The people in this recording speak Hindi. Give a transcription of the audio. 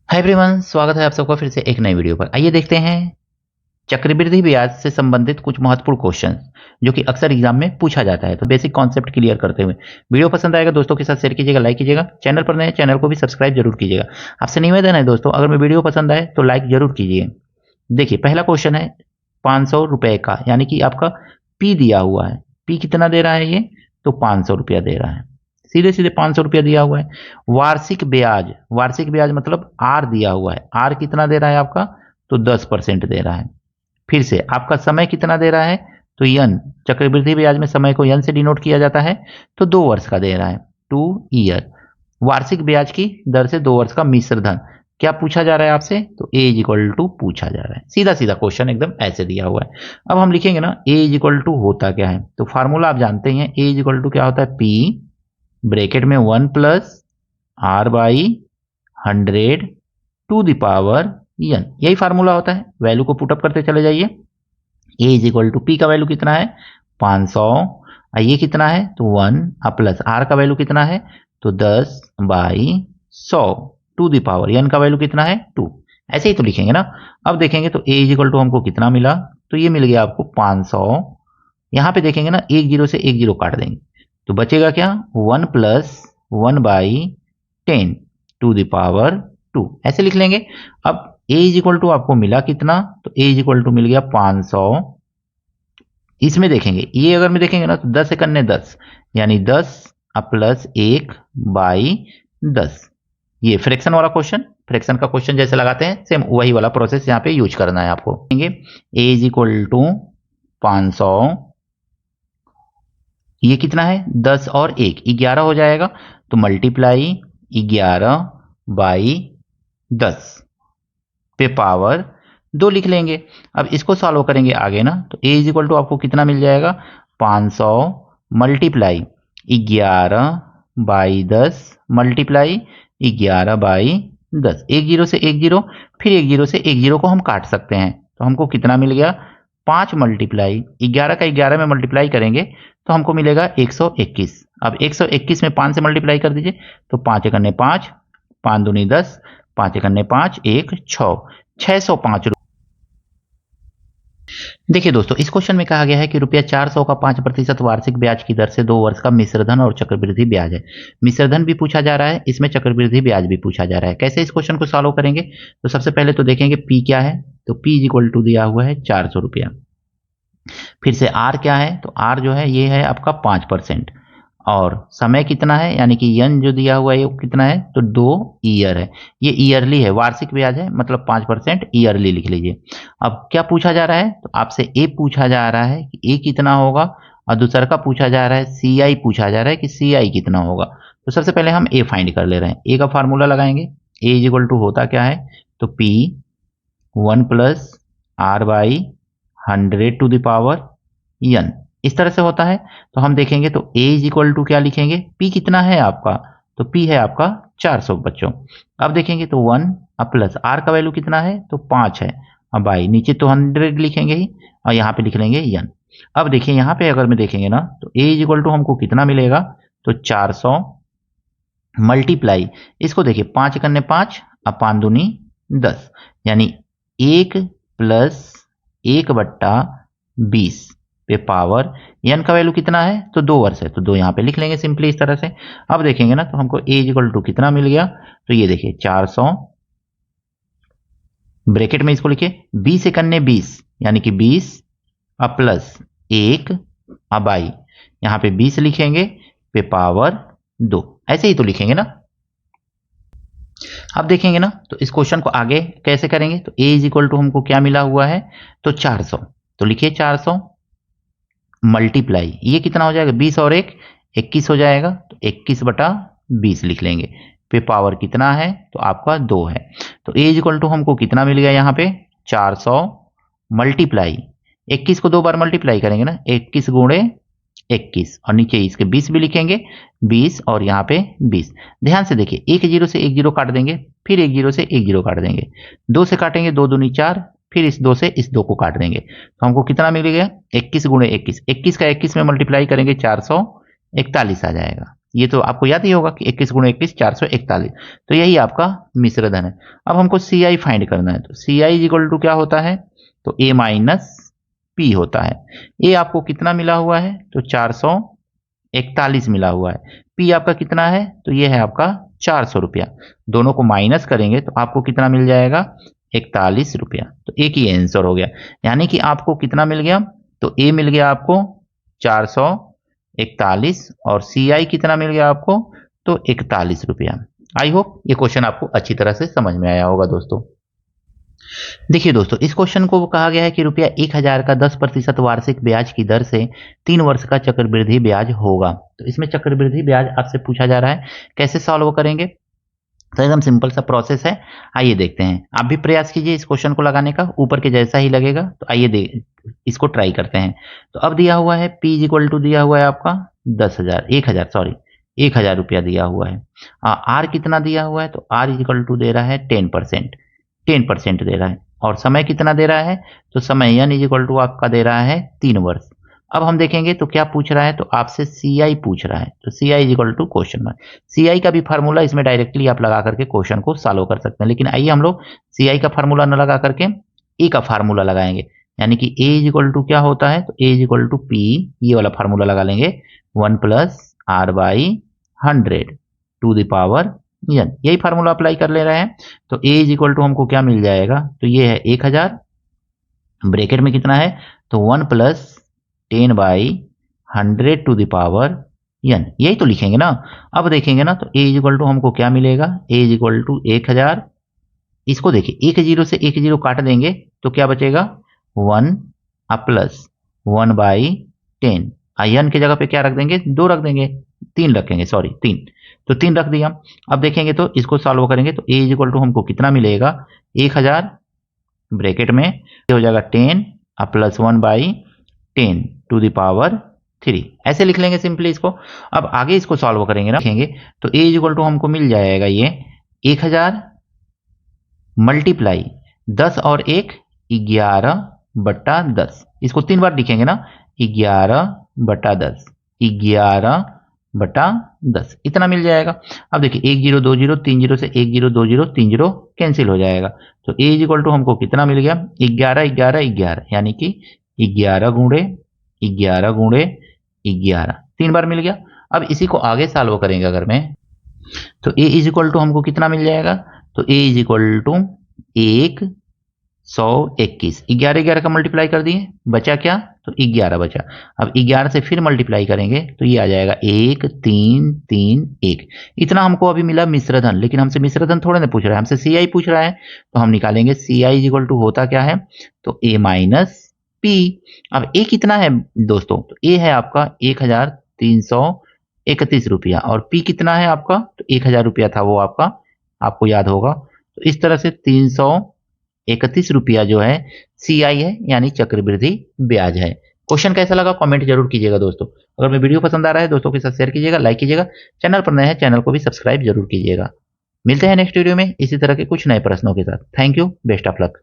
हाय एवरीवन, स्वागत है आप सबका फिर से एक नई वीडियो पर। आइए देखते हैं चक्रवृद्धि ब्याज से संबंधित कुछ महत्वपूर्ण क्वेश्चन जो कि अक्सर एग्जाम में पूछा जाता है। तो बेसिक कॉन्सेप्ट क्लियर करते हुए वीडियो पसंद आएगा दोस्तों के साथ शेयर कीजिएगा, लाइक कीजिएगा। चैनल पर नए चैनल को भी सब्सक्राइब जरूर कीजिएगा। आपसे निवेदन है दोस्तों, अगर मैं वीडियो पसंद आए तो लाइक जरूर कीजिए। देखिए पहला क्वेश्चन है 500 रुपए का, यानी कि आपका पी दिया हुआ है। पी कितना दे रहा है ये? तो 500 रुपया दे रहा है। सीधे सीधे 500 रुपया दिया हुआ है। वार्षिक ब्याज मतलब आर दिया हुआ है। आर कितना दे रहा है आपका? तो 10% दे रहा है। फिर से आपका समय कितना दे रहा है? तो यन, चक्रवृद्धि ब्याज में समय को यन से डिनोट किया जाता है। तो 2 वर्ष का दे रहा है, 2 ईयर। वार्षिक ब्याज की दर से 2 वर्ष का मिश्र धन क्या पूछा जा रहा है आपसे? तो ए इज इक्वल टू पूछा जा रहा है। सीधा सीधा क्वेश्चन एकदम ऐसे दिया हुआ है। अब हम लिखेंगे ना ए इज इक्वल टू होता क्या है, तो फार्मूला आप जानते हैं। ए इज इक्वल टू क्या होता है? पी ब्रैकेट में 1 plus are by 100 to the power N, यही फार्मूला होता है। वैल्यू को पुटअप करते चले जाइए। A is equal to P का वैल्यू कितना है? 500। ये कितना है? तो 1 प्लस आर का वैल्यू कितना है? तो 10/100 टू द पावर एन का वैल्यू कितना है? 2। ऐसे ही तो लिखेंगे ना। अब देखेंगे तो ए इज इक्वल टू हमको कितना मिला? तो ये मिल गया आपको 500। यहां पे देखेंगे ना, एक जीरो से एक जीरो काट देंगे तो बचेगा क्या? 1 प्लस 1/10 टू द पावर 2, ऐसे लिख लेंगे। अब ए इज इक्वल टू आपको मिला कितना? तो ए इज इक्वल टू मिल गया 500। इसमें देखेंगे, ये अगर में देखेंगे ना तो 10 एकन्ने 10, यानी 10 प्लस 1/10। ये फ्रैक्शन वाला क्वेश्चन, फ्रैक्शन का क्वेश्चन जैसे लगाते हैं सेम वही वाला प्रोसेस यहाँ पे यूज करना है आपको। ए इज इक्वल टू 500, ये कितना है? 10 और 1 11 हो जाएगा। तो मल्टीप्लाई 11/10 पे पावर 2 लिख लेंगे। अब इसको सॉल्व करेंगे आगे ना, तो ए इज इक्वल टू आपको कितना मिल जाएगा? 500 मल्टीप्लाई 11/10 मल्टीप्लाई 11/10। एक जीरो से एक जीरो, फिर एक जीरो से एक जीरो को हम काट सकते हैं। तो हमको कितना मिल गया? 5 मल्टीप्लाई 11 का 11 में मल्टीप्लाई करेंगे तो हमको मिलेगा 121। अब 121 में 5 से मल्टीप्लाई कर दीजिए तो 5 एकन्ने 5, 5 दूनी 10, 5 एकन्ने 5, 1 6, 605 रुपये। देखिए दोस्तों, इस क्वेश्चन में कहा गया है कि रुपया 400 का 5% वार्षिक ब्याज की दर से 2 वर्ष का मिश्रधन और चक्रवृद्धि ब्याज है। मिश्रधन भी पूछा जा रहा है, इसमें चक्रवृद्धि ब्याज भी पूछा जा रहा है। कैसे इस क्वेश्चन को सॉल्व करेंगे? तो सबसे पहले तो देखेंगे पी क्या है। तो पी इज इक्वल टू दिया हुआ है 400 रुपया। फिर से आर क्या है? तो आर जो है ये है आपका 5%। और समय कितना है, यानी कि यन जो दिया हुआ है वो कितना है? तो 2 ईयर है। ये ईयरली है, वार्षिक ब्याज है, मतलब 5% ईयरली लिख लीजिए। अब क्या पूछा जा रहा है? तो आपसे ए पूछा जा रहा है कि ए कितना होगा, और दूसरा का पूछा जा रहा है सी आई पूछा जा रहा है कि सी आई कितना होगा। तो सबसे पहले हम ए फाइंड कर ले रहे हैं। ए का फार्मूला लगाएंगे। ए इज इक्वल टू होता क्या है? तो p 1 plus are by 100 to the power n, इस तरह से होता है। तो हम देखेंगे तो ए इज इक्वल टू क्या लिखेंगे? पी कितना है आपका? तो पी है आपका 400 बच्चों। अब देखेंगे तो 1 प्लस आर का वैल्यू कितना है? तो 5 है। अब बाई नीचे तो 100 लिखेंगे ही, और यहाँ पे लिख लेंगे एन। अब देखिए यहाँ पे अगर में देखेंगे ना तो ए इज इक्वल टू हमको कितना मिलेगा? तो 400 मल्टीप्लाई, इसको देखिए 5 करने 5, अब 5 दूनी 10, यानी 1 प्लस 1/20 पे पावर एन का वैल्यू कितना है? तो 2 वर्ष है, तो 2 यहाँ पे लिख लेंगे सिंपली इस तरह से। अब देखेंगे ना तो हमको ए इक्वल टू कितना मिल गया? तो ये देखिए 400 ब्रैकेट में इसको लिखिए 20 एकन्ने 20, यानी कि 20 अब प्लस 1 अब आई, यहाँ पे 20 लिखेंगे पे पावर 2, ऐसे ही तो लिखेंगे ना। अब देखेंगे ना तो इस क्वेश्चन को आगे कैसे करेंगे? तो ए इज इक्वल टू हमको क्या मिला हुआ है? तो 400, तो लिखिए 400 मल्टीप्लाई, ये कितना हो जाएगा? 20 और 1 21 हो जाएगा, तो 21/20 लिख लेंगे। पे पावर कितना है? तो आपका 2 है। तो ए इज इक्वल टू हमको कितना मिल गया यहाँ पे? 400 मल्टीप्लाई 21 को 2 बार मल्टीप्लाई करेंगे ना, 21 गुणे 21, और नीचे इसके 20 भी लिखेंगे, 20 और यहाँ पे 20। ध्यान से देखिए, एक जीरो से एक जीरो काट देंगे, फिर एक जीरो से एक जीरो काट देंगे, 2 से काटेंगे 2 दूनी 4, फिर इस 2 से इस 2 को काट देंगे, तो हमको कितना मिल गया? 21 गुणे 21, 21 का 21 में मल्टीप्लाई करेंगे 441 आ जाएगा। ये तो आपको याद ही होगा कि 21 गुणे 21 441, तो यही आपका मिश्र धन है। अब हमको सी आई फाइंड करना है, तो सी आई इक्वल टू क्या होता है, तो ए माइनस पी होता है। ए आपको कितना मिला हुआ है, तो 441 मिला हुआ है। पी आपका कितना है, तो ये है आपका 400 रुपया। दोनों को माइनस करेंगे तो आपको कितना मिल जाएगा, 41 रुपया। तो एक ही आंसर हो गया, यानी कि आपको कितना मिल गया, तो ए मिल गया आपको 441 और सी आई कितना मिल गया आपको, तो 41 रुपया। आई होप ये क्वेश्चन आपको अच्छी तरह से समझ में आया होगा दोस्तों। देखिए दोस्तों, इस क्वेश्चन को कहा गया है कि रुपया 1000 का 10% वार्षिक ब्याज की दर से 3 वर्ष का चक्रवृद्धि ब्याज होगा। तो इसमें चक्रवृद्धि ब्याज आपसे पूछा जा रहा है, कैसे सॉल्व करेंगे, तो एकदम सिंपल सा प्रोसेस है। आइए देखते हैं, आप भी प्रयास कीजिए इस क्वेश्चन को लगाने का, ऊपर के जैसा ही लगेगा। तो आइए इसको ट्राई करते हैं। तो अब दिया हुआ है P इक्वल टू दिया हुआ है आपका 1000 रुपया दिया हुआ है। R कितना दिया हुआ है, तो R इक्वल टू दे रहा है 10% दे रहा है। और समय कितना दे रहा है, तो समय n इक्वल टू आपका दे रहा है 3 वर्ष। अब हम देखेंगे तो क्या पूछ रहा है, तो आपसे सी आई पूछ रहा है, तो सी I equal to question mark. सी आई का भी फार्मूला इसमें डायरेक्टली आप लगा करके क्वेश्चन को सॉल्व कर सकते हैं, लेकिन आइए हम लोग सी आई का फार्मूला न लगा करके ए का फार्मूला लगाएंगे। यानी कि ए इक्वल टू क्या होता है, तो ए इक्वल टू पी, ये वाला फार्मूला लगा लेंगे, 1 plus are by 100 to the power n, यही फार्मूला अप्लाई कर ले रहे हैं। तो ए इज इक्वल टू हमको क्या मिल जाएगा, तो ये है 1000, ब्रैकेट में कितना है, तो 1 plus 10 by 100 to the power n, यही तो लिखेंगे ना। अब देखेंगे ना, तो ए इज इक्वल टू हमको क्या मिलेगा, ए इज इक्वल टू 1000, इसको देखिए 1 0 से 1 0 काट देंगे तो क्या बचेगा, 1 प्लस 1 बाई 10, n की जगह पे क्या रख देंगे, 2 रख देंगे, 3 रखेंगे, सॉरी 3, तो 3 रख दिया। अब देखेंगे तो इसको सॉल्व करेंगे तो ए इज इक्वल टू हमको कितना मिलेगा, 1000 ब्रैकेट में हो जाएगा 10 plus 1 by 10 to the power 3, ऐसे लिख लेंगे सिंपली इसको। अब आगे इसको सॉल्व करेंगे ना, लिखेंगे तो ए इज इक्वल टू हमको मिल जाएगा ये 1000 मल्टीप्लाई 10 और 1 11/10, इसको 3 बार लिखेंगे ना, 11/10, 11/10, इतना मिल जाएगा। अब देखिए 1 0 2 0 3 0 से 1 0 2 0 3 0 कैंसिल हो जाएगा, तो ए इज इक्वल टू हमको कितना मिल गया, 11 11 11, यानी कि 11 गुणे 11 गुणे 11, 3 बार मिल गया। अब इसी को आगे सॉल्व करेंगे अगर मैं, तो ए इज इक्वल टू हमको कितना मिल जाएगा, तो ए इज इक्वल टू 121, 11 11 का मल्टीप्लाई कर दिए, बचा क्या, तो 11 बचा। अब 11 से फिर मल्टीप्लाई करेंगे तो ये आ जाएगा 1 3 3 1, इतना हमको अभी मिला मिश्रधन। लेकिन हमसे मिश्रधन थोड़े ना पूछ रहा है, हमसे सी आई पूछ रहा है, तो हम निकालेंगे सी आई इक्वल टू होता क्या है, तो ए माइनस पी। अब ए कितना है दोस्तों, तो ए है आपका 1331 रुपया, और पी कितना है आपका, तो 1000 रुपया था वो आपका, आपको याद होगा। तो इस तरह से 331 रुपया जो है सी आई है, यानी चक्रवृद्धि ब्याज है। क्वेश्चन कैसा लगा कमेंट जरूर कीजिएगा दोस्तों। अगर मैं वीडियो पसंद आ रहा है दोस्तों के साथ शेयर कीजिएगा, लाइक कीजिएगा, चैनल पर नए हैं चैनल को भी सब्सक्राइब जरूर कीजिएगा। मिलते हैं नेक्स्ट वीडियो में इसी तरह के कुछ नए प्रश्नों के साथ। Thank you, best of luck.